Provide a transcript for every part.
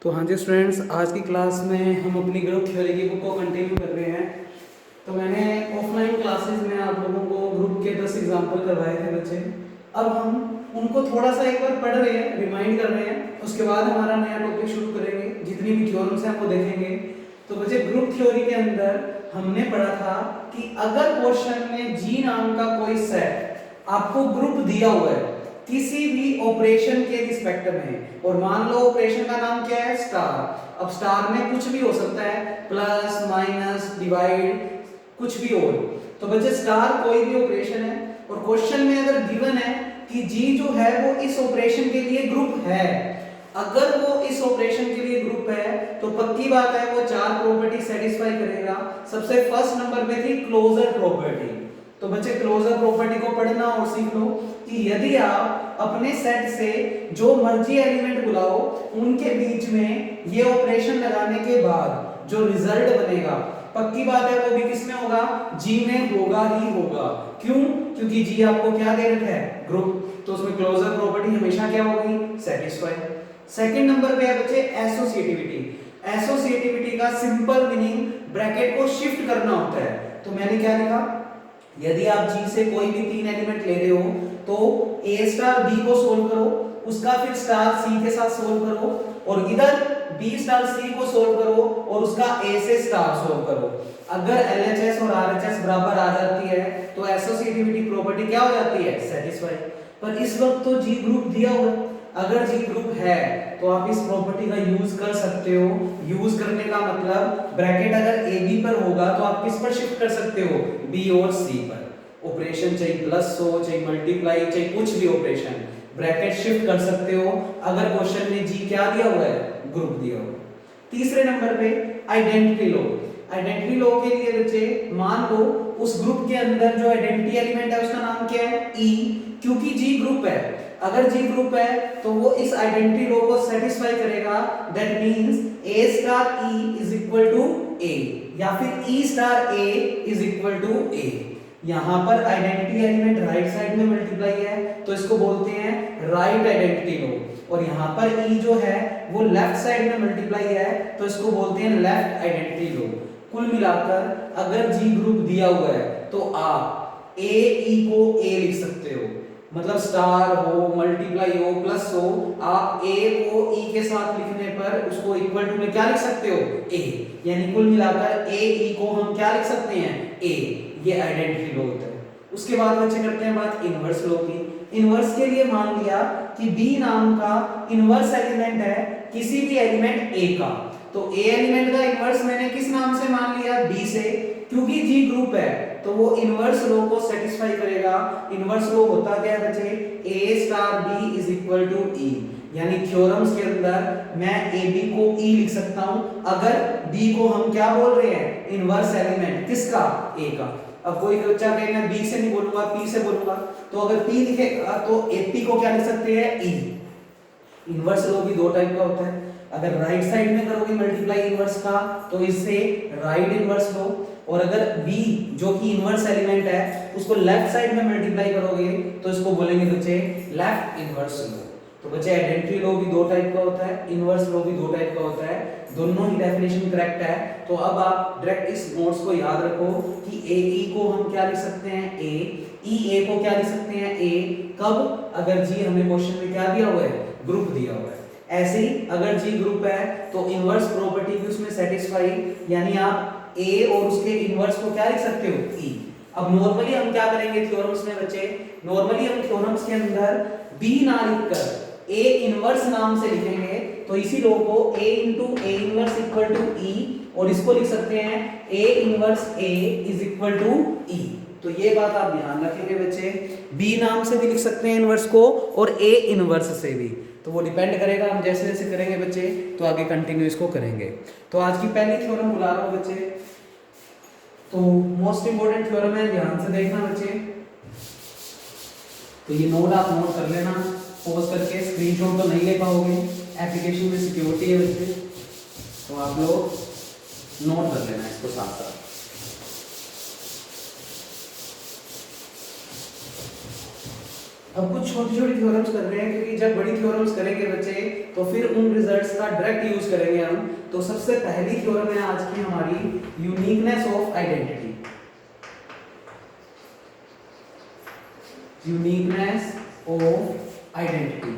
तो हाँ जी स्टूडेंट्स, आज की क्लास में हम अपनी ग्रुप थ्योरी की बुक को कंटिन्यू कर रहे हैं। तो मैंने ऑफलाइन क्लासेस में आप लोगों को ग्रुप के 10 एग्जाम्पल करवाए थे बच्चे। अब हम उनको थोड़ा सा एक बार पढ़ रहे हैं, रिमाइंड कर रहे हैं, उसके बाद हमारा नया टॉपिक शुरू करेंगे। जितनी भी थ्योरम्स हैं वो देखेंगे। तो बच्चे ग्रुप थ्योरी के अंदर हमने पढ़ा था कि अगर क्वेश्चन में जी नाम का कोई सेट आपको ग्रुप दिया हुआ है किसी भी ऑपरेशन के रिस्पेक्ट में, और मान लो ऑपरेशन का नाम क्या है, स्टार। अब स्टार में कुछ भी हो सकता है, प्लस माइनस डिवाइड कुछ भी हो। तो बच्चे स्टार कोई भी ऑपरेशन है और क्वेश्चन में अगर गिवन है कि जी जो है वो इस ऑपरेशन के लिए ग्रुप है, अगर वो इस ऑपरेशन के लिए ग्रुप है तो पक्की बात है वो चार प्रॉपर्टी सेटिस्फाई करेगा। सबसे फर्स्ट नंबर पे थी क्लोजर प्रॉपर्टी। तो बच्चे क्लोजर प्रॉपर्टी को पढ़ना और सीख लो कि यदि आप अपने सेट से जो मर्जी एलिमेंट बुलाओ उनके बीच में ये ऑपरेशन लगाने के बाद जो रिजल्ट बनेगा पक्की बात है वो भी किसमें होगा, जी में होगा ही होगा। क्यों? क्योंकि जी आपको क्या दे रखा है, ग्रुप। तो उसमें क्लोजर प्रॉपर्टी हमेशा क्या होगी, सेटिस्फाई। सेकंड नंबर पे है बच्चे एसोसिएटिविटी। एसोसिएटिविटी का सिंपल मीनिंग ब्रैकेट को शिफ्ट करना होता है। तो मैंने क्या लिखा, यदि आप जी से कोई भी तीन एलिमेंट ले रहे हो तो ए स्टार बी को सोल्व करो, उसका फिर स्टार सी के साथ सोल्व करो, और इधर बी स्टार सी को सोल्व करो और उसका ए से स्टार सोल्व करो। अगर एलएचएस और आरएचएस बराबर आ जाती है तो एसोसिएटिविटी प्रॉपर्टी क्या हो जाती है, सेटिस्फाई। पर इस वक्त तो जी ग्रुप दिया हुआ है, अगर जी ग्रुप है तो आप इस प्रॉपर्टी का यूज कर सकते हो। यूज करने का मतलब ब्रैकेट अगर ए बी पर होगा तो आप किस पर शिफ्ट कर सकते हो, बी और सी पर। ऑपरेशन चाहे प्लस हो, चाहे मल्टीप्लाई, चाहे कुछ भी ऑपरेशन, ब्रैकेट शिफ्ट कर सकते हो अगर क्वेश्चन में जी क्या दिया हुआ है, ग्रुप दिया हुआ है। तीसरे नंबर पे आइडेंटिटी लॉ। आइडेंटिटी लॉ के लिए बच्चे मान लो उस ग्रुप के अंदर जो आइडेंटिटी एलिमेंट है उसका नाम क्या है, ई। क्योंकि जी ग्रुप है, अगर जी ग्रुप है तो वो इस आइडेंटिटी लॉ को सेटिस्फाई करेगा। That means A star E is equal to A, या फिर E star A is equal to A. यहां पर आइडेंटिटी एलिमेंट राइट साइड में मल्टीप्लाई है तो इसको बोलते हैं राइट आइडेंटिटी लॉ, और यहां पर ई जो है वो लेफ्ट साइड में मल्टीप्लाई है तो इसको बोलते हैं लेफ्ट आइडेंटिटी लॉ। कुल मिलाकर अगर जी ग्रुप दिया हुआ है तो आप ए ई को ए लिख सकते हो, मतलब स्टार हो, मल्टीप्लाई हो, प्लस हो, आप ए को ई के साथ लिखने पर उसको इक्वल टू में क्या लिख सकते हो, ए। यानी कुल मिलाकर ए ई को हम क्या लिख सकते हैं, ए। ये आइडेंटिटी लॉ होता है। उसके बाद बच्चे करते हैं बात इनवर्स लॉ की। इनवर्स के लिए मान लिया कि बी नाम का इनवर्स एलिमेंट है किसी भी एलिमेंट ए का, तो ए एलिमेंट का इनवर्स मैंने किस नाम से मान लिया, बी से। क्योंकि जी ग्रुप है तो वो इनवर्स लॉ को सेटिस्फाई करेगा। इनवर्स लॉ होता क्या है बच्चे, A star B is equal to E. यानी थ्योरम्स के अंदर मैं ए बी को ई लिख सकता हूं अगर बी को हम क्या बोल रहे हैं, इनवर्स एलिमेंट किसका, ए का। अब कोई बच्चा कहे मैं बी से नहीं बोलूंगा पी से बोलूंगा, तो अगर पी लिखेगा तो एपी को क्या लिख सकते हैं, ई। इनवर्स लॉ भी दो टाइप का होता है, अगर राइट साइड में करोगे मल्टीप्लाई इनवर्स का तो इससे राइट इनवर्स लो, और अगर b जो कि इनवर्स एलिमेंट है उसको लेफ्ट साइड में मल्टीप्लाई करोगे तो इसको बोलेंगे बच्चे लेफ्ट इनवर्स लो। तो बच्चे आइडेंटिटी लॉ भी दो टाइप का होता है, इनवर्स लॉ भी दो टाइप का होता है, दोनों ही डेफिनेशन करेक्ट है। तो अब आप डायरेक्ट इस नोट्स को याद रखो कि ए ई को हम क्या लिख सकते हैं, ए। ई ए को क्या लिख सकते हैं, ए। कब, अगर जी हमें क्वेश्चन में क्या दिया हुआ है, ग्रुप दिया हुआ है। ऐसे ही अगर जी ग्रुप है तो इनवर्स प्रॉपर्टी भी उसमें सेटिस्फाई, यानी आप ए और उसके इनवर्स को क्या लिख सकते हो, ई। अब नॉर्मली हम क्या करेंगे थ्योरम्स में बच्चे, नॉर्मली हम थ्योरम्स के अंदर बी ना लिखकर ए इनवर्स नाम से लिखेंगे, तो इसी लो को a into A inverse equal to E, और इसको लिख सकते हैं a inverse a is equal to E. तो ये बात आप ध्यान रखेंगे बच्चे, b नाम से भी लिख सकते हैं इनवर्स को और a इनवर्स से भी, तो वो डिपेंड करेगा हम जैसे जैसे करेंगे बच्चे तो आगे कंटिन्यू इसको करेंगे। तो आज की पहली थ्योरम बुला रहा हूं बच्चे, तो मोस्ट इंपोर्टेंट थ्योरम है, ध्यान से देखना बच्चे। तो ये नोट आप नोट कर लेना, पॉज करके, स्क्रीनशॉट तो नहीं ले पाओगे, एप्लीकेशन में सिक्योरिटी है बच्चे, तो आप लोग नोट कर लेना इसको साथ साथ। अब कुछ छोटी छोटी थ्योरम्स कर रहे हैं, क्योंकि जब बड़ी थ्योरम्स करेंगे बच्चे तो फिर उन रिजल्ट्स का डायरेक्ट यूज करेंगे हम। तो सबसे पहली थ्योरम है आज की हमारी uniqueness of identity. Uniqueness of identity.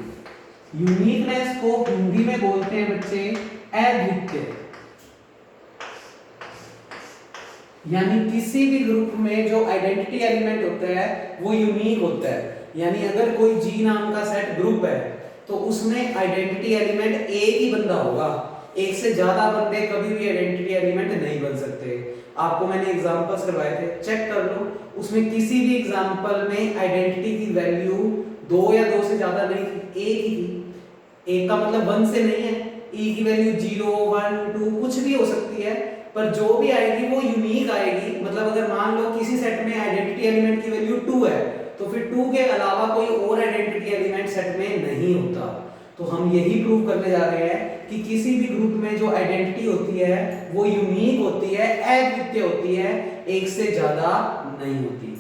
Uniqueness को हिंदी में बोलते हैं बच्चे अद्वितीय। यानी किसी भी ग्रुप में जो आइडेंटिटी एलिमेंट होता है वो यूनिक होता है। यानी अगर कोई जी नाम का सेट ग्रुप है तो उसमें आइडेंटिटी एलिमेंट एक ही बंदा होगा, एक से ज्यादा बंदे कभी भी आइडेंटिटी एलिमेंट नहीं बन सकते। आपको मैंने एग्जांपल्स करवाए थे, चेक कर लो। उसमें किसी भी एग्जांपल में आइडेंटिटी की वैल्यू 2 या 2 से ज्यादा नहीं थी, एक ही थी। एक का मतलब 1 से नहीं है, ई की वैल्यू 0 1 2 कुछ भी हो सकती है, पर जो भी आएगी वो यूनिक आएगी। मतलब अगर मान लो किसी सेट में आइडेंटिटी एलिमेंट की वैल्यू 2 है तो फिर 2 के अलावा कोई और आइडेंटिटी एलिमेंट सेट में नहीं होता। तो हम यही प्रूव करने जा रहे हैं कि किसी भी ग्रुप में जो आइडेंटिटी होती है वो यूनिक होती है, अद्वितीय होती है, एक से ज्यादा नहीं होती।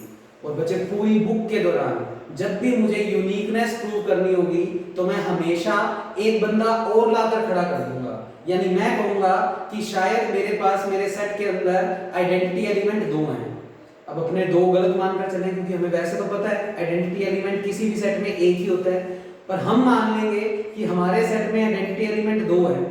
और बच्चे पूरी बुक के दौरान जब भी मुझे यूनिकनेस प्रूव करनी होगी तो मैं हमेशा एक बंदा और लाकर खड़ा कर दूंगा। यानी मैं कहूंगा कि शायद मेरे पास मेरे सेट के अंदर आइडेंटिटी एलिमेंट 2 हैं। अब अपने 2 गलत मानकर चलें, क्योंकि हमें वैसे तो पता है आइडेंटिटी एलिमेंट किसी भी सेट में एक ही होता है, पर हम मान लेंगे कि हमारे सेट में आइडेंटिटी एलिमेंट 2 है।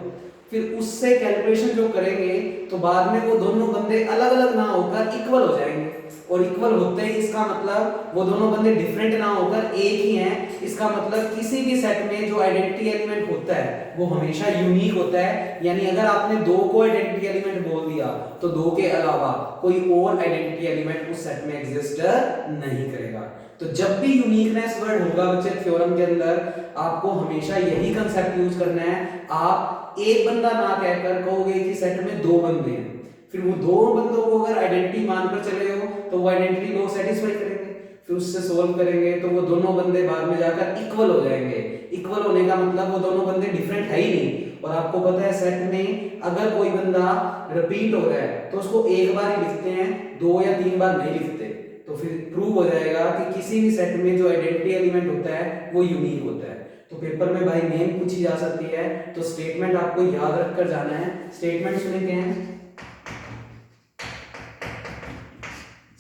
फिर उससे कैलकुलेशन जो करेंगे तो बाद में वो दोनों बंदे अलग अलग ना होकर इक्वल हो जाएंगे, और इक्वल होते ही इसका मतलब वो दोनों बंदे डिफरेंट ना होकर एक ही हैं। इसका मतलब किसी भी सेट में जो आइडेंटिटी एलिमेंट होता है वो हमेशा यूनिक होता है। यानी अगर आपने 2 को आइडेंटिटी एलिमेंट बोल दिया तो 2 के अलावा कोई और आइडेंटिटी एलिमेंट उस सेट में एग्जिस्ट नहीं करेगा। तो जब भी यूनिकनेस वर्ड होगा बच्चे थ्योरम के अंदर, आपको हमेशा यही कंसेप्ट यूज करना है। आप एक बंदा ना कहकर कहोगे कि सेट में 2 बंदे हैं, फिर वो 2 बंदों को अगर आइडेंटिटी मानकर चले हो तो वो आइडेंटिटी लॉ सेटिस्फाई करेंगे, फिर उससे सोल्व करेंगे तो वो दोनों बंदे बाद में जाकर इक्वल हो जाएंगे। इक्वल होने का मतलब वो दोनों बंदे डिफरेंट है ही नहीं। और आपको पता है सेट में अगर कोई बंदा रिपीट हो रहा है तो उसको एक बार ही लिखते हैं, 2 या 3 बार नहीं लिखते। तो फिर प्रूव हो जाएगा कि किसी भी सेट में जो आइडेंटिटी एलिमेंट होता है वो यूनिक होता है। तो पेपर में भाई नेम पूछी जा सकती है, तो स्टेटमेंट आपको याद रखकर जाना है। स्टेटमेंट सुने क्या है?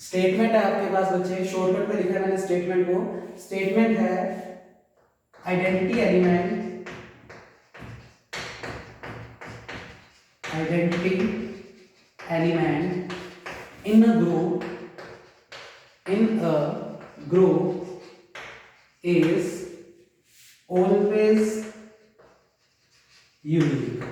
स्टेटमेंट है आपके पास बच्चे, शॉर्टकट में लिखा है मैंने स्टेटमेंट को। स्टेटमेंट है identity element in a group is always unique।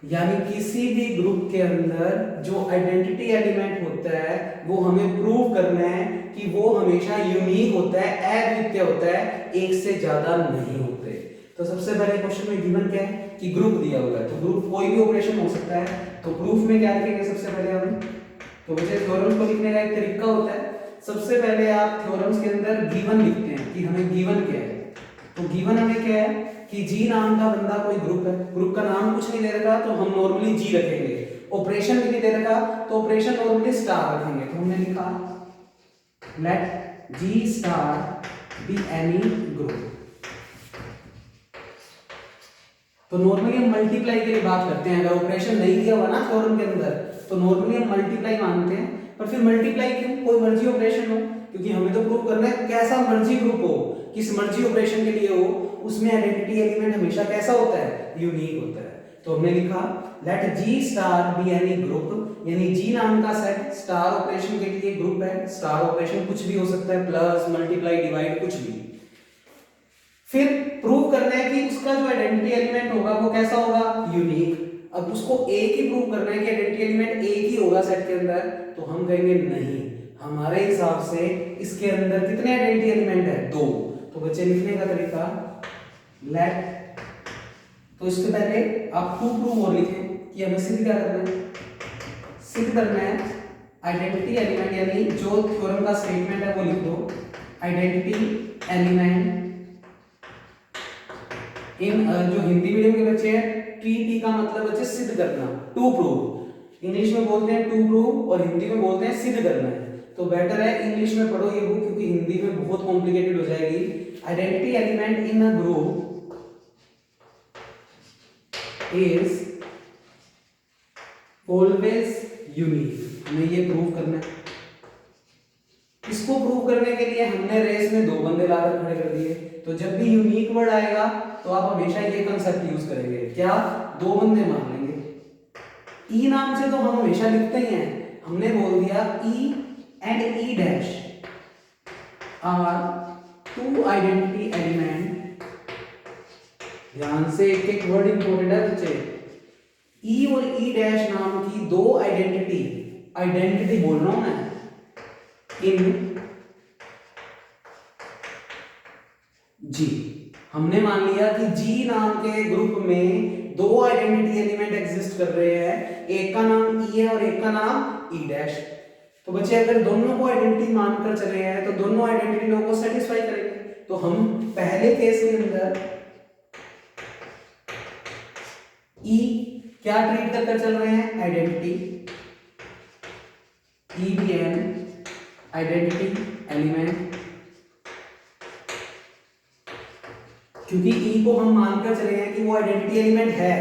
यानी किसी भी ग्रुप के अंदर जो आइडेंटिटी एलिमेंट होता है वो हमें प्रूव करना है कि वो हमेशा यूनिक होता है, अद्वितीय होता है, एक से ज्यादा नहीं होते। तो सबसे पहले क्वेश्चन में गिवन क्या है कि ग्रुप दिया हुआ है, तो ग्रुप कोई भी ऑपरेशन हो सकता है। तो प्रूफ में क्या लिखेंगे सबसे पहले हम? तो बच्चे थ्योरम को लिखने का एक तरीका होता है। सबसे पहले आप थ्योरम्स के अंदर गिवन लिखते हैं कि हमें गिवन क्या है। तो गिवन हमें क्या है कि जी नाम का बंदा कोई ग्रुप है, ग्रुप का नाम कुछ नहीं दे रखा तो हम नॉर्मली जी रखेंगे, ऑपरेशन भी नहीं दे रखा तो ऑपरेशन नॉर्मली स्टार रखेंगे। तो हमने लिखा let G star be any group. तो नॉर्मली हम मल्टीप्लाई के लिए बात करते हैं। अगर ऑपरेशन नहीं दिया हुआ ना थ्योरम के अंदर तो नॉर्मली हम मल्टीप्लाई मानते हैं। पर फिर मल्टीप्लाई क्यों? कोई मर्जी ऑपरेशन हो, क्योंकि हमें तो प्रूव करना है कैसा मर्जी ग्रुप हो, किस मर्जी ऑपरेशन के लिए हो, उसमें आइडेंटिटी एलिमेंट हमेशा कैसा होता है? यूनिक होता है। तो हमने लिखा let G star be any group, यानी जी नाम का सेट स्टार ऑपरेशन के लिए ग्रुप है। स्टार ऑपरेशन कुछ भी हो सकता है, प्लस मल्टीप्लाई डिवाइड कुछ भी। फिर प्रूव करना है कि उसका जो आइडेंटिटी एलिमेंट होगा वो कैसा होगा? यूनिक। अब उसको एक ही प्रूव करना है कि आइडेंटिटी एलिमेंट एक ही होगा सेट के अंदर, तो हम कहेंगे नहीं, हमारे हिसाब से इसके अंदर कितने आइडेंटिटी एलिमेंट है? 2। तो बच्चे लिखने का तरीका लेट, तो इसके पहले आप टू प्रूव और लिखें कि हमें सिद्ध क्या करना है? सिद्ध करना है आइडेंटिटी एलिमेंट, यानी जो थ्योरम का स्टेटमेंट है वो लिख दो, आइडेंटिटी एलिमेंट इन, जो हिंदी मीडियम के बच्चे हैं टी का मतलब बच्चे सिद्ध करना, टू प्रूव। इंग्लिश में बोलते हैं टू प्रूव और हिंदी में बोलते हैं सिद्ध करना है। तो बेटर है इंग्लिश में पढ़ो ये बुक, क्योंकि हिंदी में बहुत कॉम्प्लिकेटेड हो जाएगी। Identity element in a group is always unique. हमें ये प्रूव करना है। इसको प्रूव करने के लिए हमने रेस में दो बंदे लाकर खड़े कर दिए। तो जब भी यूनिक वर्ड आएगा तो आप हमेशा ये कंसेप्ट यूज करेंगे, क्या, दो बंदे मान लेंगे। ई नाम से तो हम हमेशा लिखते ही हैं, हमने बोल दिया E and E dash are two identity element. ध्यान से एक एक वर्ड इंपॉर्टेंट है बच्चे। ई और ई डैश नाम की दो आइडेंटिटी बोल रहा हूं मैं, इन जी। हमने मान लिया कि जी नाम के ग्रुप में दो आइडेंटिटी एलिमेंट एग्जिस्ट कर रहे हैं, एक का नाम ई है और एक का नाम ई डैश। तो बच्चे अगर दोनों को आइडेंटिटी मानकर चले हैं तो दोनों आइडेंटिटी लोगों को सेटिस्फाई करेंगे। तो हम पहले केस के अंदर ई क्या ट्रीट कर चल रहे हैं, आइडेंटिटी, ई भी एन आइडेंटिटी एलिमेंट, क्योंकि ई को हम मानकर चले हैं कि वो आइडेंटिटी एलिमेंट है,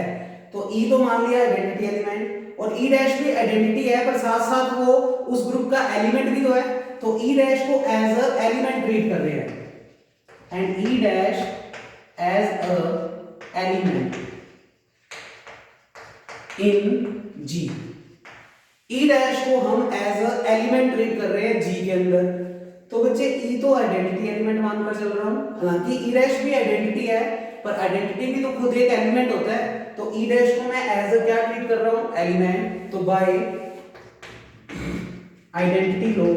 तो ई तो मान लिया आइडेंटिटी एलिमेंट, और ई डैश भी आइडेंटिटी है पर साथ साथ वो उस ग्रुप का एलिमेंट भी तो है, तो ई डैश को एज अ एलिमेंट ट्रीट कर रहे हैं, and E dash as a element in G. E dash को हम एज अ एलिमेंट ट्रीट कर रहे हैं जी के अंदर। तो बच्चे ई तो आइडेंटिटी एलिमेंट मानकर चल रहा हूं, हालांकि ई डैश भी आइडेंटिटी है पर आइडेंटिटी भी तो खुद एक एलिमेंट होता है, तो ई डैश को मैं एज अ क्या ट्रीट कर रहा हूं, एलिमेंट। तो बाय आइडेंटिटी लो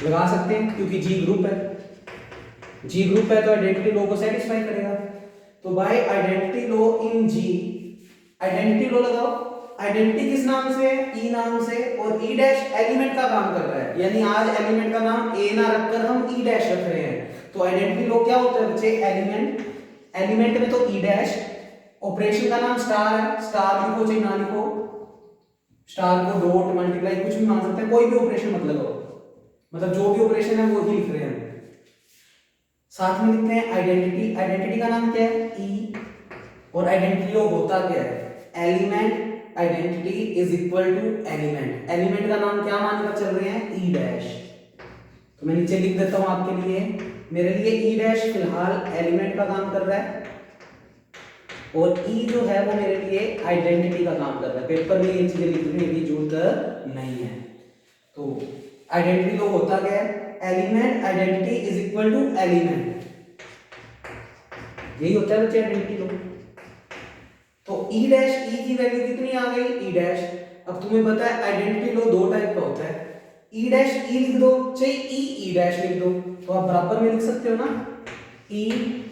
लगा सकते हैं, क्योंकि जी ग्रुप है, जी ग्रुप है तो आइडेंटिटी लो को सेटिस्फाई करेगा। तो बाय आइडेंटिटी लो इन जी, आइडेंटिटी लो लगाओ। आइडेंटिटी किस नाम से, ई नाम से, और ई डैश एलिमेंट का काम कर रहा है, यानी आज एलिमेंट का नाम ए ना रखकर हम ई डैश रख रहे हैं। तो आइडेंटिटी लो क्या होता है बच्चे, एलिमेंट, एलिमेंट में तो ई डैश, ऑपरेशन का नाम स्टार है, स्टार लिखो चाहे ना लिखो, स्टार को डॉट मल्टीप्लाई कुछ भी मान सकते हैं, कोई भी ऑपरेशन मत लगाओ, मतलब जो भी ऑपरेशन है वो ही लिख रहे हैं। साथ में लिखते हैं आइडेंटिटी, आइडेंटिटी का नाम क्या है, ई, और आइडेंटिटी लो होता क्या है, element identity is equal to element, element का नाम क्या मानकर चल रहे हैं, ई डैश। तो मैं नीचे लिख देता हूं आपके लिए, मेरे लिए ई डैश फिलहाल एलिमेंट का काम कर रहा है, और ई जो है वो मेरे लिए आइडेंटिटी का काम कर रहा है। पेपर में ये चीजें लिखने की जरूरत नहीं है। तो आइडेंटिटी लो होता क्या है, element identity is equal to element, यही होता है बच्चे आइडेंटिटी लो। तो ई डैश, ई की वैल्यू कितनी आ गई, ई डैश। अब तुम्हें पता है आइडेंटिटी लो दो टाइप का होता है, ई डैश ई लिख दो चाहे ई ई डैश लिख दो, तो आप बराबर में लिख सकते हो ना, ई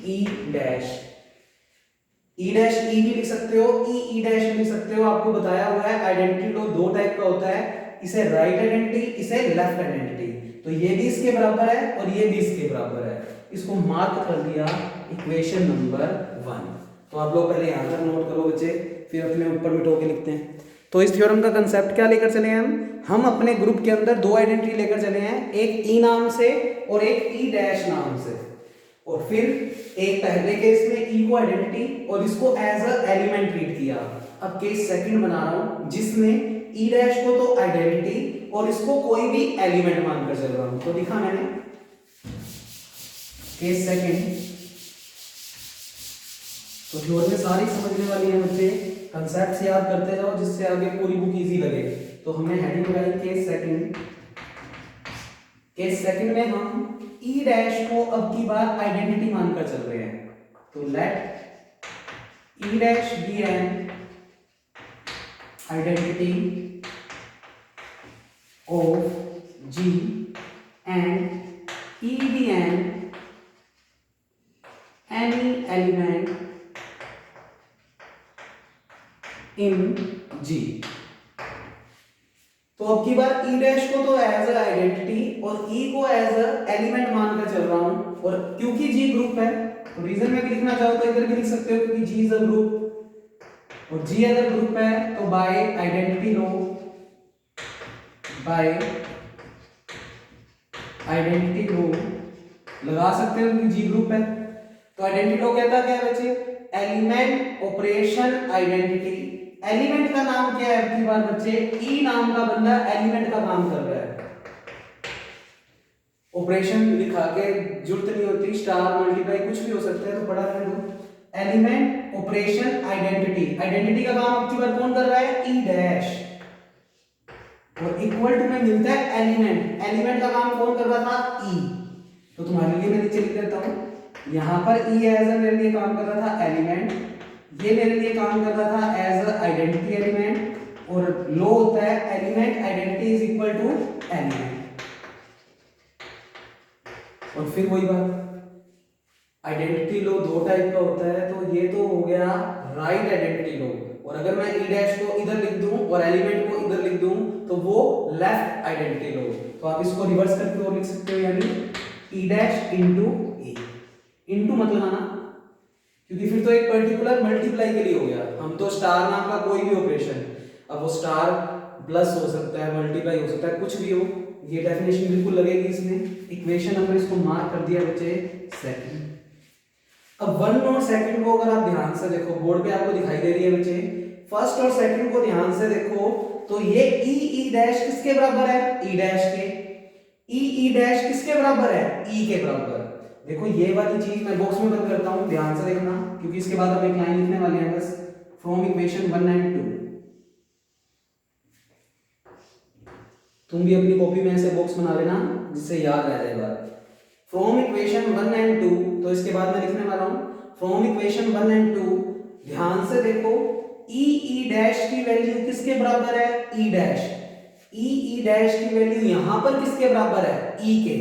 ई डैश, ई डैश ई भी लिख सकते हो, ई ई डैश भी लिख सकते हो। आपको बताया हुआ है आइडेंटिटी लो दो टाइप का होता है, इसे राइट आइडेंटिटी, इसे लेफ्ट आइडेंटिटी। तो ये भी इसके बराबर है और ये भी इसके बराबर है, इसको मार्क कर दिया इक्वेशन नंबर 1। तो आप लोग पहले यहाँ पर नोट करो बच्चे, फिर अपने ऊपर मिटो के लिखते हैं। तो इस थ्योरम का कंसेप्ट क्या लेकर चले हैं हम अपने ग्रुप के अंदर दो आइडेंटिटी लेकर चले हैं, एक ई नाम से और एक ई डैश नाम से, और फिर एक पहले केस में ई को आइडेंटिटी और इसको एज अ एलिमेंट ट्रीट किया। अब केस सेकंड बना रहा हूं जिसमें ई डैश को तो आइडेंटिटी और इसको कोई भी एलिमेंट मानकर चल रहा हूं। तो लिखा मैंने केस सेकंड। तो थ्योरम सारी समझने वाली है बच्चे, कंसेप्ट्स याद करते जाओ जिससे आगे पूरी बुक इजी लगे। तो हमने हेडिंग लगाई केस सेकंड। केस सेकंड में हम ई डैश को अब की बार आइडेंटिटी मानकर चल रहे हैं। तो let E dash B an identity of G and E B an any element in G. तो अब की बार ई डैश को तो एज अ आइडेंटिटी और ई को एज अ एलिमेंट मानकर चल रहा हूं, और क्योंकि जी ग्रुप है तो रीजन में भी लिखना चाहो तो इधर भी लिख सकते हो, क्योंकि जी इज अ ग्रुप, और जी अगर ग्रुप है तो बाय आइडेंटिटी लो बाय आइडेंटिटी लो लगा सकते हो, जी ग्रुप है। तो आइडेंटिटी लो कहता क्या है बच्चे, एलिमेंट ऑपरेशन आइडेंटिटी। एलिमेंट का नाम क्या है आपकी बार बच्चे, ई नाम का बंदा एलिमेंट का काम कर रहा है। ऑपरेशन लिखा के जरूरत नहीं होती, स्टार मल्टीप्लाई कुछ भी हो सकता है, तो पढ़ा रहने दो। एलिमेंट ऑपरेशन आइडेंटिटी, आइडेंटिटी का काम आपकी बार कौन कर रहा है, ई डैश, और इक्वल टू में मिलता है एलिमेंट। एलिमेंट का काम कौन कर रहा था, ई। तो तुम्हारे लिए मैं नीचे लिख देता हूं, यहां पर ई एज अ मेरे लिए काम कर रहा था एलिमेंट, ये मेरे लिए काम कर रहा था एज अ आइडेंटिटी एलिमेंट, और लो होता है element identity is equal to element. और फिर वही बात, आइडेंटिटी लो दो टाइप का होता है, तो ये तो हो गया राइट आइडेंटिटी लो, और अगर मैं ई डैश को इधर लिख दूं और एलिमेंट को इधर लिख दूं तो वो लेफ्ट आइडेंटिटी लो। तो आप इसको रिवर्स करके और लिख सकते हो, यानी ई डैश इंटू ई। इंटू मत लगाना, क्योंकि फिर तो एक पर्टिकुलर मल्टीप्लाई के लिए हो गया। हम तो स्टार नाम का कोई भी ऑपरेशन, अब वो स्टार प्लस हो सकता है, मल्टीप्लाई हो सकता है, कुछ भी हो, ये डेफिनेशन बिल्कुल लगेगी इसमें। इक्वेशन हमने इसको मार्क कर दिया बच्चे सेकंड। अब वन और सेकंड को अगर आप ध्यान से देखो, बोर्ड पे आपको दिखाई दे रही है बच्चे, फर्स्ट और सेकंड को ध्यान से देखो, तो ये ई डैश किसके बराबर है, ई डैश के। ई डैश किसके बराबर है, ई के बराबर। देखो ये वाली चीज मैं बॉक्स में बंद करता हूं, ध्यान से देखना, क्योंकि इसके बाद हम एक लाइन लिखने वाले हैं बस, फ्रॉम इक्वेशन 1 एंड 2। तुम भी अपनी कॉपी में ऐसे बॉक्स बना लेना जिससे याद रह जाए बात। फ्रॉम इक्वेशन 1 एंड 2, तो इसके बाद मैं लिखने वाला हूं फ्रॉम इक्वेशन 1 एंड 2। ध्यान से देखो, ई डैश की वैल्यू किसके बराबर है, ई डैश। ई डैश की वैल्यू यहां पर किसके बराबर है, ई के।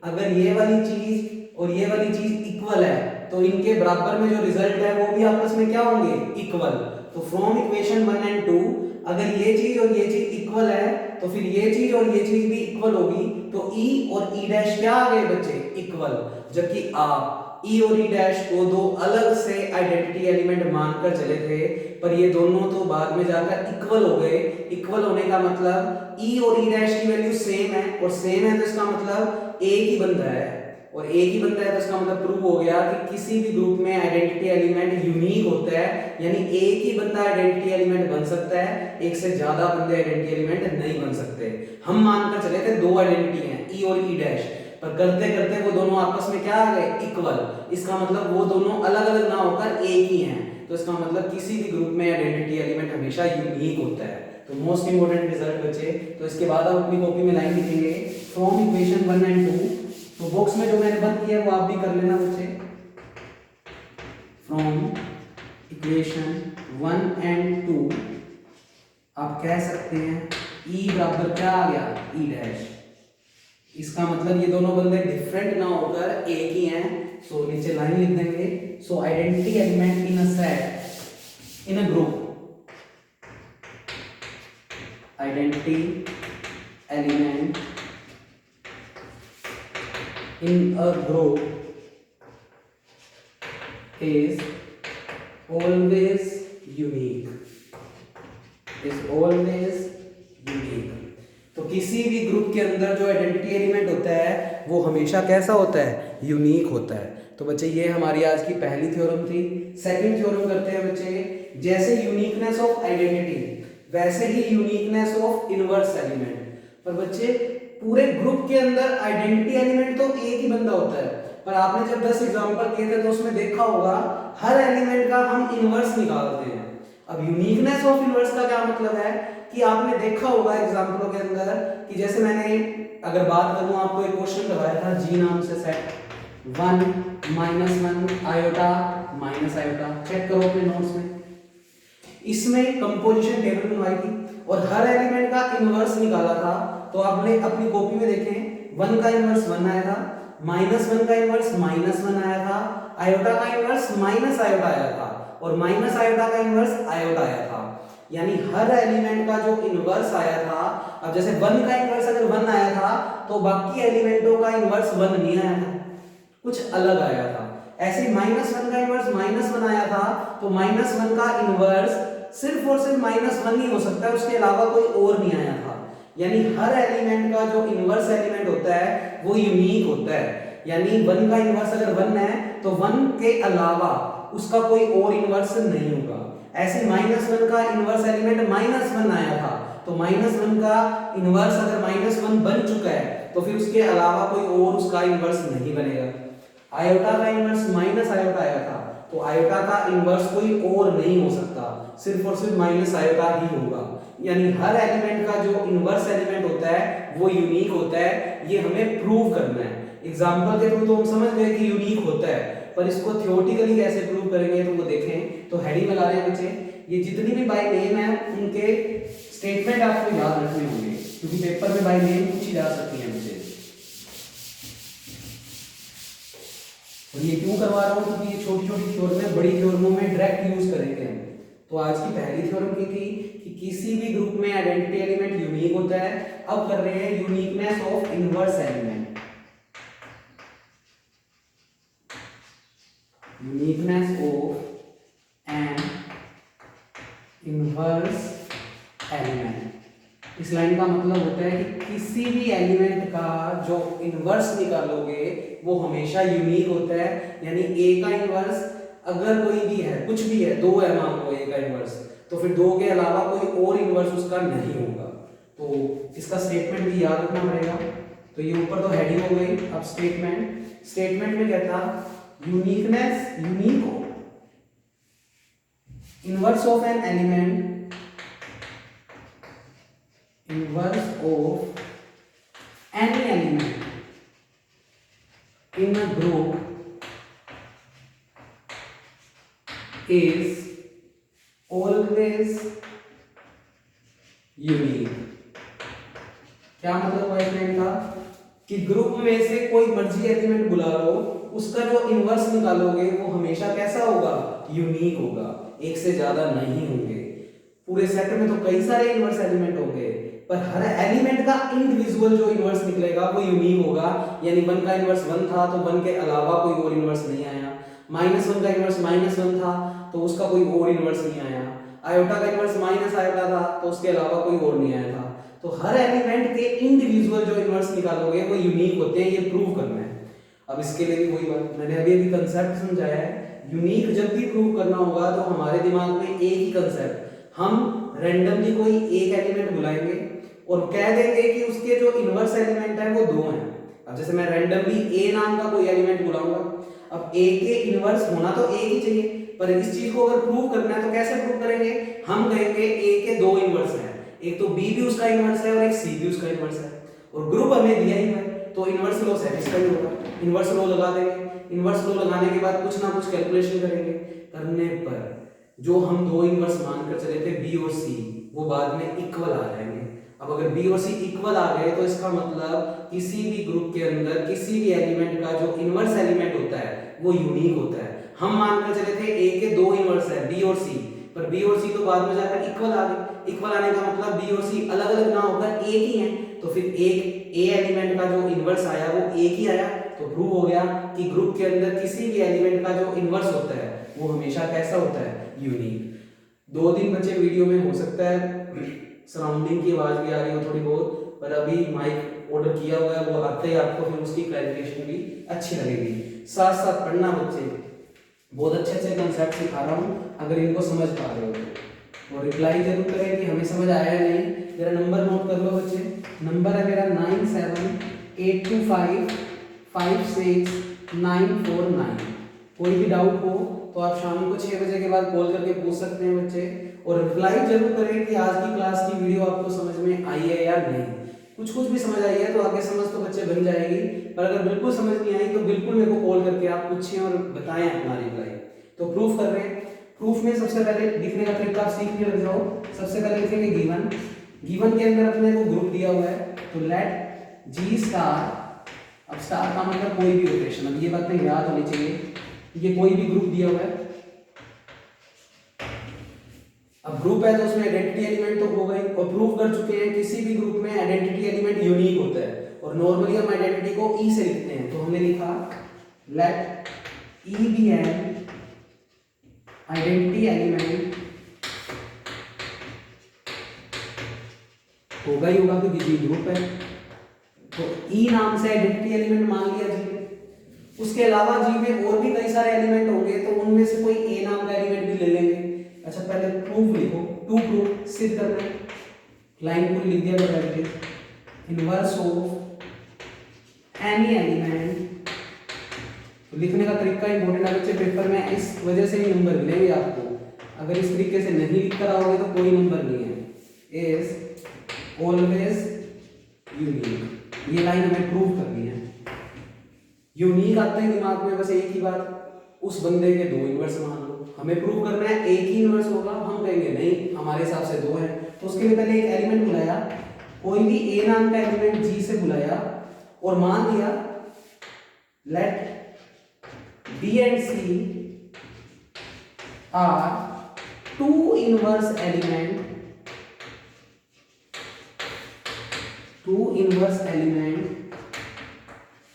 अगर ये वाली चीज और ये वाली चीज इक्वल है, तो इनके बराबर में जो रिजल्ट है वो भी आपस में क्या होंगे, इक्वल। तो फ्रॉम इक्वेशन 1 एंड 2, अगर ये चीज और ये चीज इक्वल है, तो फिर ये चीज और ये चीज भी इक्वल होगी, तो ई और ई डैश क्या आ गए बच्चे, इक्वल। जबकि आप ई और ई डैश को दो अलग से आइडेंटिटी एलिमेंट मानकर चले थे, पर ये दोनों तो बाद में जाकर इक्वल हो गए। इक्वल होने का मतलब ई और ई डैश की वैल्यू सेम है, और सेम है तो इसका मतलब एक ही बंदा है, और एक ही बंदा है तो इसका मतलब प्रूव हो गया कि किसी भी ग्रुप में आइडेंटिटी एलिमेंट यूनिक होता है, यानी एक ही बंदा आइडेंटिटी एलिमेंट बन सकता है, एक से ज्यादा बंदे आइडेंटिटी एलिमेंट नहीं बन सकते। हम मानकर चले थे दो आइडेंटिटी हैं, ई और ई डैश, पर करते करते वो दोनों आपस में क्या आ गए, इक्वल। इसका मतलब वो दोनों अलग अलग ना होकर एक ही हैं, तो इसका मतलब किसी भी ग्रुप में आइडेंटिटी एलिमेंट हमेशा यूनिक होता है। तो मोस्ट इंपोर्टेंट रिजल्ट बचे। तो इसके बाद आप अपनी कॉपी में लाइन लिखेंगे फ्रॉम इक्वेशन 1 एंड 2। तो बॉक्स में जो मैंने बंद किया वो आप भी कर लेना बच्चे, फ्रॉम इक्वेशन 1 एंड 2 आप कह सकते हैं ई बराबर क्या आ गया, ई डैश। इसका मतलब ये दोनों बंदे डिफरेंट ना होकर एक ही हैं, सो नीचे लाइन लिख देंगे। सो identity element in a set, in a group, identity element in a group is always unique, is always unique। तो किसी भी ग्रुप के अंदर जो आइडेंटिटी एलिमेंट होता है वो हमेशा कैसा होता है, यूनिक होता है। तो बच्चे ये हमारी आज की पहली थ्योरम थी। सेकंड थ्योरम करते हैं बच्चे, जैसे यूनिकनेस ऑफ आइडेंटिटी वैसे ही यूनिकनेस ऑफ इनवर्स एलिमेंट। पर बच्चे पूरे ग्रुप के अंदर आइडेंटिटी एलिमेंट तो एक ही बंदा होता है, पर आपने जब 10 एग्जांपल किए थे तो उसमें देखा होगा हर एलिमेंट का हम इनवर्स निकालते हैं। अब यूनिकनेस ऑफ इनवर्स का क्या मतलब है कि आपने देखा होगा एग्जांपलों के अंदर कि जैसे मैंने अगर बात करूं, आपको एक क्वेश्चन करवाया था जी नाम से set 1 -1 iota minus iota, check करो अपने नोट्स में। इसमें कंपोजिशन टेबल बनवाई थी और हर एलिमेंट का इनवर्स निकाला था। तो आपने अपनी कॉपी में देखें 1 का इनवर्स 1 आया था, -1 का इनवर्स -1 आया था, आयोटा का इनवर्स माइनस आयोटा आया था, और माइनस आयोटा का इनवर्स आयोटा आया था। यानी हर एलिमेंट का जो इनवर्स आया था, अब जैसे 1 का इनवर्स अगर 1 आया था तो बाकी एलिमेंटों का इनवर्स 1 नहीं आया था, कुछ अलग आया था। ऐसे -1 का इनवर्स -1 आया था, तो -1 का इनवर्स सिर्फ और सिर्फ -1 ही हो सकता है, उसके अलावा कोई और नहीं आया था। यानी हर एलिमेंट का जो इनवर्स एलिमेंट होता है वो यूनिक होता है। यानी 1 का इनवर्स अगर 1 है तो 1 के अलावा उसका कोई और इनवर्स नहीं होगा। ऐसे -1 का इनवर्स एलिमेंट -1 आया था, तो -1 का इनवर्स अगर -1 बन चुका है तो फिर उसके अलावा कोई और उसका इनवर्स नहीं बनेगा। आयोटा का इनवर्स माइनस आयोटा आया था, तो आयोटा का इनवर्स कोई और नहीं हो सकता, सिर्फ और सिर्फ माइनस आयोटा ही होगा। यानी हर एलिमेंट का जो इनवर्स एलिमेंट होता है वो यूनिक होता है, ये हमें प्रूव करना है। एग्जांपल के थ्रू तो हम समझ गए कि यूनिक होता है, पर इसको थ्योरेटिकली कैसे प्रूव करेंगे तो वो देखें। तो हेडिंग लगा रहे हैं बच्चे, ये जितनी भी बाय नेम है उनके स्टेटमेंट आपको याद रखने होंगे, क्योंकि पेपर में बाय नेम पूछी जा सकती है मुझे। और ये क्यों करवा रहा हूँ, क्योंकि ये छोटी छोटी थ्योरम है, बड़ी थ्योरमों में डायरेक्ट यूज करेंगे हम। तो आज की पहली थ्योरम की थी कि किसी भी ग्रुप में आइडेंटिटी एलिमेंट यूनिक होता है। अब कर रहे हैं uniqueness of inverse element. Uniqueness of N inverse element. इस लाइन का मतलब होता है कि किसी भी एलिमेंट का जो इनवर्स निकालोगे वो हमेशा यूनिक होता है। यानी ए का इनवर्स अगर कोई भी है, कुछ भी है, 2 है मान लो ए का इनवर्स, तो फिर 2 के अलावा कोई और इनवर्स उसका नहीं होगा। तो इसका स्टेटमेंट भी याद रखना पड़ेगा। तो ये ऊपर तो हेडिंग हो गई, अब स्टेटमेंट में कहता यूनिकनेस, यूनिक हो inverse of an element, inverse of any element in a group is always unique। क्या मतलब हुआ इस लाइन का कि ग्रुप में से कोई मर्जी एलिमेंट बुला लो, उसका जो इनवर्स निकालोगे वो हमेशा कैसा होगा, यूनिक होगा, एक से ज्यादा नहीं होंगे। पूरे सेट में तो कई सारे इनवर्स एलिमेंट होंगे, पर हर एलिमेंट का इंडिविजुअल जो इनवर्स निकलेगा वो यूनिक होगा। यानी 1 का इनवर्स 1 था तो 1 के अलावा कोई और इनवर्स नहीं आया। -1 का इनवर्स -1 था तो उसका कोई और इनवर्स नहीं आया। आयोटा का इनवर्स माइनस आयोटा था तो उसके अलावा कोई और नहीं आया था। तो हर एलिमेंट के इंडिविजुअल जो इनवर्स निकालोगे वो यूनिक होते हैं, ये प्रूव करना है। अब इसके लिए भी वही बात मैंने अभी कंसेप्ट समझाया है। यूनिक जब भी प्रूव करना होगा तो हमारे दिमाग में एक ही कंसेप्ट, हम रैंडमली कोई एक एलिमेंट बुलाएंगे और कह देंगे कि उसके जो इनवर्स एलिमेंट है वो 2 हैं। अब जैसे मैं रैंडमली ए नाम का कोई एलिमेंट बुलाऊंगा, अब ए के इनवर्स होना तो एक ही चाहिए, पर इस चीज को अगर प्रूव करना है तो कैसे प्रूव करेंगे, हम कहेंगे ए के 2 इनवर्स हैं, एक तो बी भी उसका इनवर्स है और एक सी भी उसका इनवर्स है, और ग्रुप हमें दिया ही है तो इनवर्स लॉ सेटिस्फाई होगा। इनवर्स लॉ लगा देंगे, इनवर्स लॉ लगाने के बाद कुछ ना कुछ कैलकुलेशन करेंगे, करने पर जो हम 2 इनवर्स मानकर चले थे बी और सी, वो बाद में इक्वल आ जाएंगे। अब अगर बी और सी इक्वल आ गए तो इसका मतलब किसी भी ग्रुप के अंदर किसी भी एलिमेंट का जो इनवर्स एलिमेंट होता है वो यूनिक होता है। हम मानकर चले थे ए के 2 इनवर्स है बी और सी, पर बी और सी तो बाद में जाकर इक्वल आ गए। इक्वल आने का मतलब बी और सी अलग अलग ना होकर एक ही हैं, तो फिर एक ए एलिमेंट का जो इनवर्स आया वो एक ही आया। तो प्रूव हो गया कि ग्रुप के अंदर किसी भी एलिमेंट का जो इनवर्स होता है वो हमेशा कैसा होता है, यूनिक। 2 दिन बच्चे वीडियो में हो सकता है सराउंडिंग की आवाज भी आ रही हो थोड़ी बहुत, पर अभी माइक ऑर्डर किया हुआ है, वो आते ही आपको फिर उसकी क्लैरिफिकेशन भी अच्छी लगेगी। साथ साथ पढ़ना बच्चे, बहुत अच्छे अच्छे कंसेप्ट सिखा रहा हूँ, अगर इनको समझ पा रहे हो तो। और रिप्लाई जरूर करें कि हमें समझ आया है नहीं। मेरा नंबर नोट कर लो बच्चे, नंबर है मेरा 9782556949। कोई भी डाउट हो तो आप शाम को 6 बजे के बाद कॉल करके पूछ सकते हैं बच्चे, और रिप्लाई जरूर करें कि आज की क्लास की वीडियो आपको समझ में आई है या नहीं। कुछ भी समझ आई है तो आगे समझ तो बच्चे बन जाएगी, पर अगर बिल्कुल समझ नहीं आई तो बिल्कुल मेरे को कॉल करके आप पूछें और बताएं अपना रिप्लाई। तो प्रूफ कर रहे हैं। प्रूफ में सबसे पहले लिखने का तरीका आप सीखने लग जाओ। सबसे पहले लिखेंगे गिवन। गिवन के अंदर अपने को ग्रुप दिया हुआ है, तो लेट जी स्टार, अब स्टार का मतलब कोई भी ऑपरेशन, अब ये बातें याद होनी चाहिए, ये कोई भी ग्रुप दिया हुआ है। अब ग्रुप है तो उसमें आइडेंटिटी एलिमेंट तो हो गई, और प्रूव कर चुके हैं किसी भी ग्रुप में आइडेंटिटी एलिमेंट यूनिक होता है, और नॉर्मली हम आइडेंटिटी को ई से लिखते हैं, तो हमने लिखा let E B an identity element होगा ही होगा क्योंकि जी ग्रुप है। तो ई नाम से आइडेंटिटी एलिमेंट मान लिया जी ने। उसके अलावा जी में और भी कई सारे एलिमेंट होंगे, तो उनमें से कोई ए नाम का एलिमेंट भी ले लेंगे। अच्छा पहले प्रूफ लिखो, टू प्रूफ सिद्ध करना है, लाइन पूरी लिख दिया करो। इनवर्स ऑफ एनी एलिमेंट, तो लिखने का तरीका इंपॉर्टेंट है बच्चे पेपर में, इस वजह से ही नंबर मिलेंगे आपको। अगर इस तरीके से नहीं लिख कर आओगे तो कोई नंबर नहीं है। इज ऑलवेज यूनिक, ये लाइन हमें प्रूव करनी है। यूनिक आते ही दिमाग में बस एक ही बात, उस बंदे के दो इनवर्स मान लो। हमें प्रूव करना है एक ही इनवर्स होगा, हम कहेंगे नहीं हमारे हिसाब से दो है। तो उसके लिए पहले एक एलिमेंट बुलाया, कोई भी ए नाम का एलिमेंट जी से बुलाया और मान लिया let B and C are two inverse element, two inverse element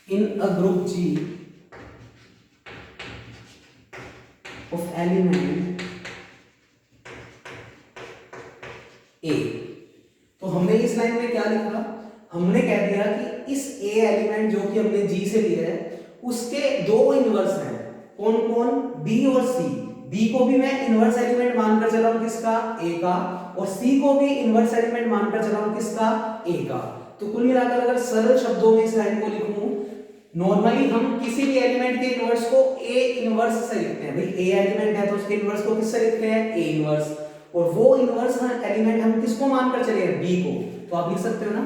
in a group G of element A। तो हमने इस लाइन में क्या लिखा, हमने कह दिया कि इस A एलिमेंट जो कि हमने G से लिया है उसके दो इनवर्स हैं। कौन कौन? B और C। B को भी मैं इनवर्स एलिमेंट मानकर चला हूं किसका? A का, और C को भी इनवर्स एलिमेंट मानकर चला हूं किसका? A का। तो कुल मिलाकर अगर सरल शब्दों में इस लाइन को लिखूं, नॉर्मली हम किसी भी एलिमेंट के इनवर्स को ए इनवर्स से लिखते हैं। भाई ए एलिमेंट है तो उसके इनवर्स को किससे लिखते हैं? A inverse. और वो इनवर्स एलिमेंट हम किसको मानकर चले हैं? बी को। तो आप लिख सकते हो ना,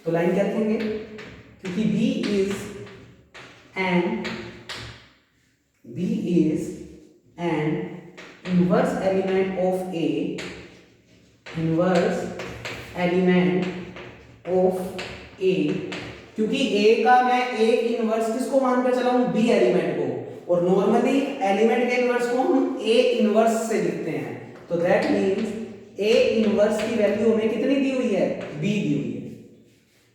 तो लाइन क्या लिखेंगे? क्योंकि B is an inverse element of A, inverse element of A, क्योंकि A का मैं एक इनवर्स किसको मानकर चला हूं? B एलिमेंट को। और नॉर्मली एलिमेंट के इनवर्स को हम A इनवर्स से लिखते हैं। तो दैट मींस A इनवर्स की वैल्यू हमें कितनी दी हुई है? B दी हुई है।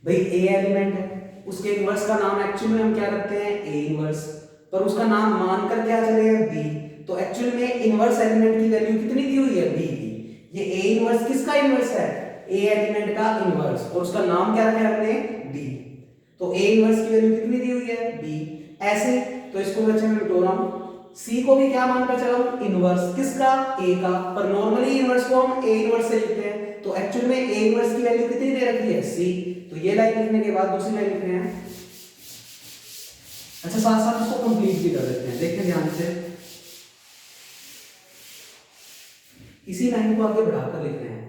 भाई A एलिमेंट है, उसके इनवर्स का नाम एक्चुअली में हम क्या रखते हैं? A इनवर्स, पर उसका नाम मानकर क्या चले हैं? B। तो एक्चुअली में इनवर्स एलिमेंट की वैल्यू कितनी दी हुई है? B की। ये A इनवर्स किसका इनवर्स है? A एलिमेंट का इनवर्स, और उसका नाम क्या रखा है हमने? B। तो A इनवर्स की वैल्यू कितनी दी हुई है? B। ऐसे तो इसको बच्चे मैं मिटा रहा हूं, C को भी क्या मानकर चला हूं? इनवर्स किसका? A का, पर नॉर्मली इनवर्स को हम A इनवर्स से लिखते हैं। तो एक्चुअल में A इनवर्स की वैल्यू कितनी दे रखी है? C। तो ये लाइन लिखने के बाद दूसरी लाइन लिख रहे हैं। अच्छा साथ साथ इसको कंप्लीट भी कर देते हैं, देखिए ध्यान से। इसी लाइन को आगे बढ़ाकर लिख रहे हैं।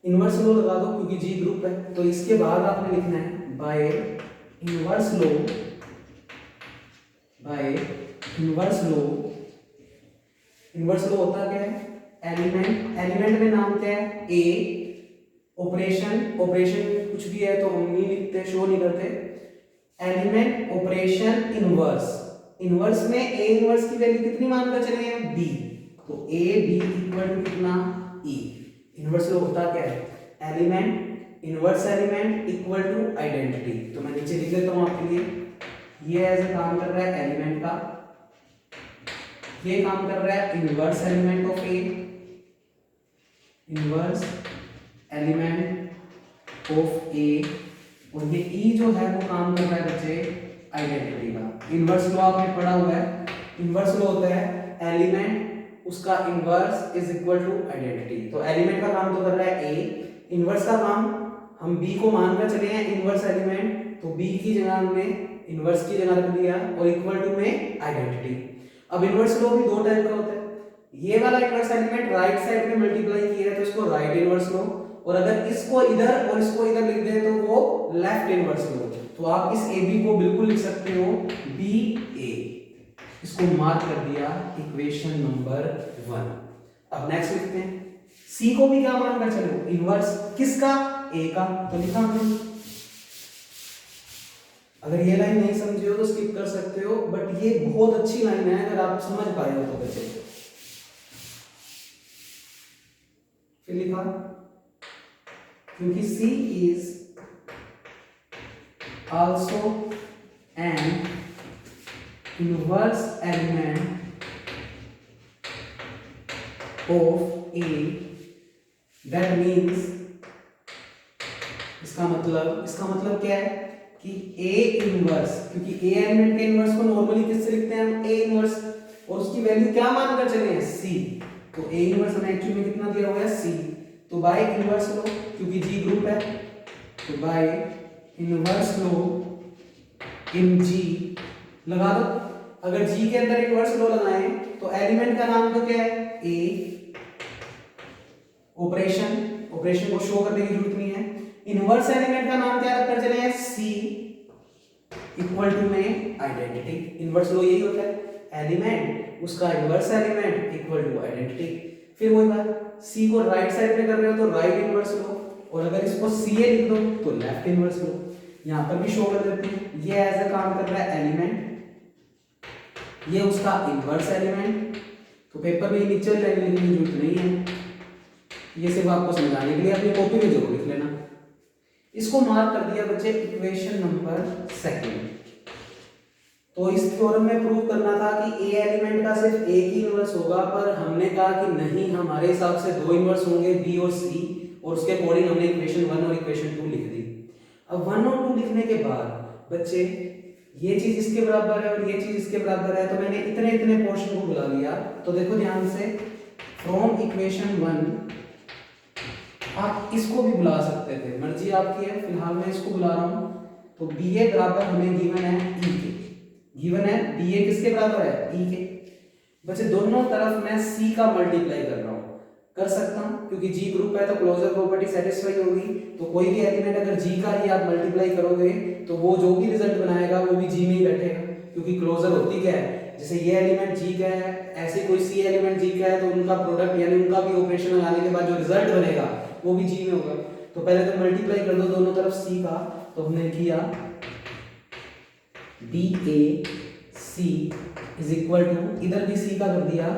इनवर्स लो लगा दो क्योंकि जी ग्रुप है, तो इसके बाद आपने लिखना है बाय इनवर्स लो, बाय इनवर्स लो। इनवर्स लो होता क्या है? एलिमेंट में नाम क्या है? ए, ऑपरेशन कुछ भी है तो हम नहीं लिखते, शो नहीं करते। एलिमेंट ऑपरेशन इनवर्स में ए इनवर्स की वैल्यू कितनी मानकर चले हैं? बी। तो ए बी इक्वल टू कितना? ई। इनवर्स लो होता क्या है? Element inverse element equal to identity. तो मैं नीचे लिख देता हूं आपके लिए, ये ऐसे काम कर रहा है एलिमेंट का, ये काम कर रहा है inverse element of A, inverse element of A, और ये ई जो है वो काम कर रहा है बच्चे आइडेंटिटी का। इनवर्स लो आपने पढ़ा हुआ है, इनवर्स लो होता है एलिमेंट उसका inverse is equal to identity. तो एलिमेंट का काम तो कर रहा है ए, इनवर्स का काम हम B को मानकर चले हैं इनवर्स एलिमेंट, तो B की जगह हमने इनवर्स की जगह रख दिया और इक्वल टू में आइडेंटिटी। अब इनवर्स लो भी दो टाइप का होता है, ये वाला इनवर्स एलिमेंट राइट साइड में मल्टीप्लाई किया है तो इसको राइट इनवर्स लो, और अगर इसको इधर और इसको इधर लिख दें तो वो लेफ्ट इनवर्स लो। तो आप इस AB को बिल्कुल लिख सकते हो BA, इसको मार्क कर दिया इक्वेशन नंबर 1। अब नेक्स्ट लिखते हैं, C को भी क्या मानकर चलो? इनवर्स किसका? A का। तो लिखा हमने। अगर ये लाइन नहीं समझे हो तो स्किप कर सकते हो, बट ये बहुत अच्छी लाइन है अगर आप समझ पाए हो तो बच्चे। फिर लिखा क्योंकि C is also an inverse element of A, that means इसका मतलब क्या है कि A इनवर्स, क्योंकि A एलिमेंट के इनवर्स को नॉर्मली किससे लिखते हैं हम, A इनवर्स, और उसकी वैल्यू क्या मानकर चले हैं, C। तो A इनवर्स हमें एक्चुअली में कितना दिया हुआ है, C। तो बाय इनवर्स लो, क्योंकि G ग्रुप है, तो बाय इनवर्स लो इन G लगा दो। अगर G के अंदर इनवर्स लो लगाएं तो एलिमेंट का नाम तो क्या है, A। ऑपरेशन को शो करने की जरूरत नहीं है। इनवर्स एलिमेंट का नाम क्या रखकर चले हैं, C इक्वल टू में आइडेंटिटी। इनवर्स लो यही होता है, एलिमेंट उसका inverse element equal to identity. फिर वही बात, C को राइट साइड में कर रहे हो तो राइट इनवर्स लो, और अगर इसको CA लिख दो तो लेफ्ट इनवर्स लो। यहां पर भी शो कर देते हैं, ये एज अ काम कर रहा है एलिमेंट, ये उसका इनवर्स एलिमेंट। तो पेपर में नीचे लिखने की जरूरत नहीं है, ये सिर्फ आपको समझाने के लिए अपनी कॉपी में जरूर लिख लेना। इसको मार्क कर दिया बच्चे इक्वेशन नंबर 2। तो इस थ्योरम में प्रूव करना था कि A एलिमेंट का सिर्फ एक ही इनवर्स होगा, पर हमने कहा कि नहीं, हमारे हिसाब से 2 इनवर्स होंगे, B और C, और उसके अकॉर्डिंग हमने इक्वेशन 1 और इक्वेशन 2 लिख दी। अब 1 और 2 लिखने के बाद बच्चे ये चीज इसके बराबर है और ये चीज इसके बराबर है, तो मैंने इतने इतने पोर्शन को बुला लिया। तो देखो ध्यान से, फ्रॉम इक्वेशन 1 आप इसको भी बुला सकते थे, मर्जी आपकी है, फिलहाल मैं इसको बुला रहा हूं। तो BA बराबर हमें गिवन है E के, गिवन है BA किसके बराबर है, E के। बच्चे दोनों तरफ मैं C का मल्टीप्लाई कर रहा हूं, कर सकता हूं क्योंकि G ग्रुप है तो क्लोजर प्रॉपर्टी सेटिस्फाई होगी। तो कोई भी एलिमेंट अगर G का ही आप मल्टीप्लाई करोगे तो वो जो भी रिजल्ट बनाएगा वो भी G में ही बैठेगा, क्योंकि क्लोजर होती क्या है, जैसे ये एलिमेंट G का है, ऐसे कोई C एलिमेंट G का है, तो उनका प्रोडक्ट यानी उनका भी ऑपरेशन लगाने के बाद जो रिजल्ट बनेगा वो भी G में होगा। तो पहले तो मल्टीप्लाई कर दो दोनों तरफ C का, तो हमने किया BAC इज इक्वल टू, इधर भी C का कर दिया।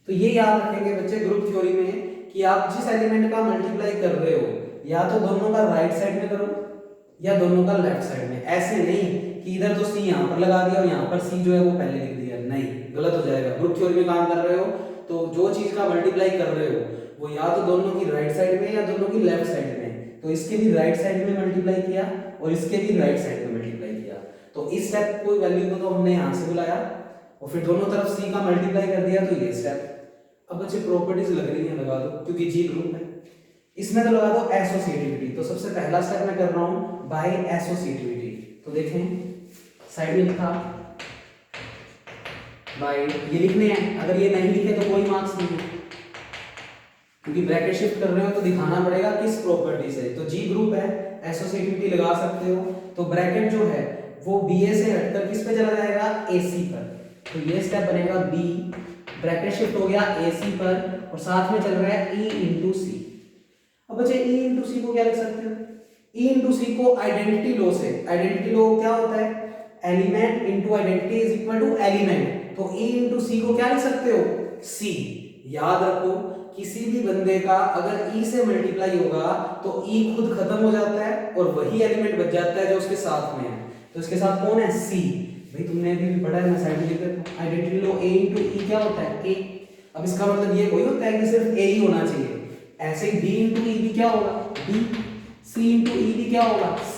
तो ये याद रखेंगे बच्चे ग्रुप थ्योरी में कि आप जिस एलिमेंट का मल्टीप्लाई कर रहे हो या तो दोनों का राइट साइड में करो या दोनों का लेफ्ट साइड में। ऐसे नहीं कि इधर तो C यहां पर लगा दिया और यहां पर C जो है वो पहले लिख दिया, नहीं, गलत हो जाएगा। ग्रुप थ्योरी में काम कर रहे हो तो जो चीज का मल्टीप्लाई कर रहे हो वो या तो दोनों की राइट साइड में या दोनों की लेफ्ट साइड में। तो इसके भी राइट साइड में मल्टीप्लाई किया और इसके भी राइट साइड में मल्टीप्लाई किया। तो इस स्टेप को वैल्यू को तो हमने यहां से बुलाया और फिर दोनों तरफ C का मल्टीप्लाई कर दिया, तो ये स्टेप। अब बच्चे प्रॉपर्टीज लग रही है, लगा दो, क्योंकि G ग्रुप है। इसमें तो लगा दो एसोसिएटिविटी। तो सबसे पहला स्टेप मैं कर रहा हूं बाय एसोसिएटिविटी। तो देखें साइड में लिखा बाय, ये लिखने हैं, अगर ये नहीं लिखे तो कोई मार्क्स नहीं है, क्योंकि ब्रैकेट शिफ्ट कर रहे हो तो दिखाना पड़ेगा किस प्रॉपर्टी से। तो G ग्रुप है, एसोसिएटिविटी लगा सकते हो। तो ब्रैकेट जो है वो BA से हटकर किस पे चला जाएगा, AC पर। तो ये स्टेप बनेगा B, ब्रैकेट शिफ्ट हो गया AC पर और साथ में चल रहा है E इंटू C। अब बच्चे E इंटू C को क्या लिख सकते हो, E इंटू C को आइडेंटिटी लॉ से, आइडेंटिटी लॉ क्या होता है, element into identity is equal to element. तो E इंटू C को क्या लिख सकते हो, C। याद रखो किसी भी बंदे का अगर E से मल्टीप्लाई होगा तो E खुद खत्म हो जाता है और वही एलिमेंट बच जाता है जो उसके साथ में है। तो इसके साथ कौन है, C। भाई तुमने अभी भी पढ़ा है, मैं साइड में लिख देता हूं। Identity low A into E क्या होता है, A। अब इसका मतलब ये कोई होता है कि सिर्फ A ही होना चाहिए, ऐसे ही B इंटू E भी क्या होगा, B। C इंटू E भी क्या होगा, C,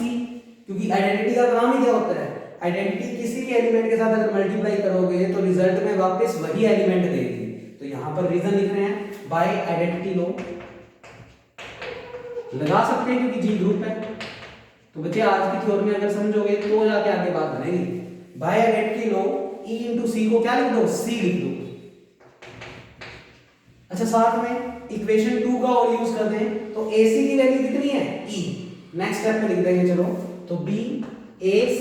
क्योंकि आइडेंटिटी का काम ही क्या होता है, आइडेंटिटी किसी भी एलिमेंट के साथ अगर मल्टीप्लाई करोगे तो रिजल्ट में वापस वही एलिमेंट देगी। तो यहां पर रीजन लिख रहे हैं बाय आइडेंटिटी लो, लगा सकते हैं क्योंकि G ग्रुप है। तो बच्चे आज की थ्योरी में अगर समझोगे तो जाके आगे बात बनेगी। बाय आइडेंटिटी लो E इंटू C को क्या लिख दो, C लिख दो। अच्छा साथ में इक्वेशन 2 का और यूज कर दें तो AC की वैल्यू कितनी है, E। नेक्स्ट स्टेप में लिख देंगे, चलो तो B AC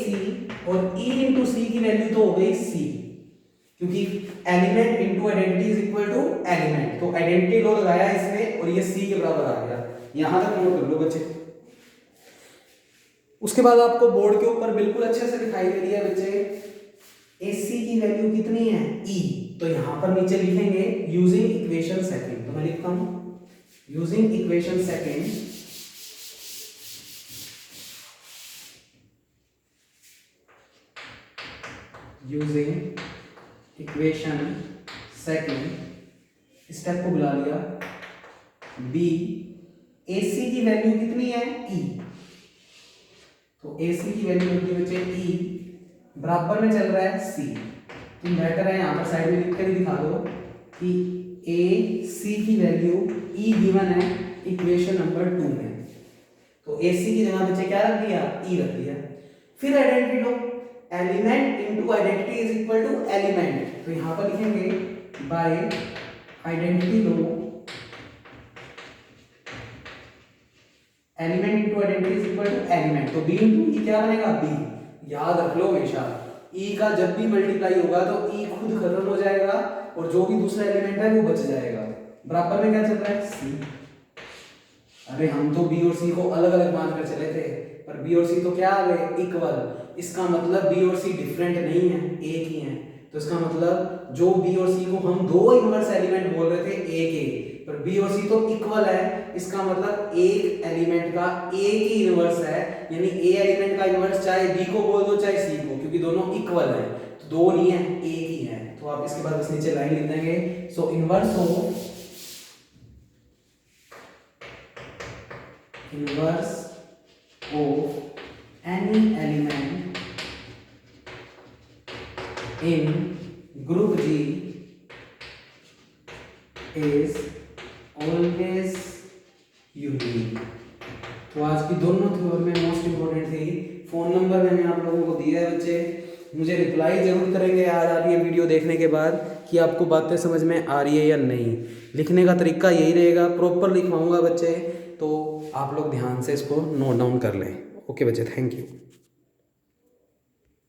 और E इंटू C की वैल्यू तो हो गई C, क्योंकि element into identity is equal to element. तो आइडेंटिटी लो लगाया इसमें और ये C के बराबर आ गया। यहां तक नोट कर लो बच्चे। उसके बाद आपको बोर्ड के ऊपर बिल्कुल अच्छे से दिखाई दे रही है बच्चे AC की वैल्यू कितनी है, E। तो यहां पर नीचे लिखेंगे यूजिंग इक्वेशन सेकंड। तो मैं लिखता हूं using equation second, using equation second, step को बुला लिया B AC की वैल्यू कितनी है E, तो AC की वैल्यू होती है बच्चे E, बराबर में चल रहा है C। तुम बेटर है यहाँ पर साइड में लिख कर ही दिखा दो कि AC की वैल्यू E गिवन है इक्वेशन नंबर 2 में, तो AC की जगह बच्चे क्या रख दिया E रख दिया। फिर आइडेंटिटी लो, element into identity is equal to element, तो यहाँ पर लिखेंगे बाय आइडेंटिटी लो element into identity is equal to element, तो B इनटू E क्या बनेगा B। याद रख लो हमेशा E का जब भी मल्टीप्लाई होगा तो E खुद खत्म हो जाएगा और जो भी दूसरा एलिमेंट है वो बच जाएगा। बराबर में क्या चल रहा है C। अरे हम तो B और C को अलग अलग मानकर चले थे, पर B और C तो क्या आ गए इक्वल, इसका मतलब B और C डिफरेंट नहीं है, एक ही है। तो इसका मतलब जो B और C को हम दो इनवर्स एलिमेंट बोल रहे थे एक, पर B और C तो इक्वल है, इसका मतलब एक एलिमेंट का एक ही इनवर्स है, यानी A एलिमेंट का इनवर्स चाहे B को बोल दो चाहे C को, क्योंकि दोनों इक्वल है, तो दो नहीं है एक ही है। तो आप इसके बाद बस नीचे लाइन लिख देंगे, सो inverse of any element in group G is always unique. तो आज की दोनों थ्योरम में मोस्ट इंपोर्टेंट थी। फोन नंबर मैंने आप लोगों को दिया है बच्चे, मुझे रिप्लाई जरूर करेंगे आज आप ये वीडियो देखने के बाद कि आपको बातें समझ में आ रही है या नहीं। लिखने का तरीका यही रहेगा, प्रॉपर लिखवाऊंगा बच्चे, तो आप लोग ध्यान से इसको नोट डाउन कर लें। ओके बच्चे, थैंक यू।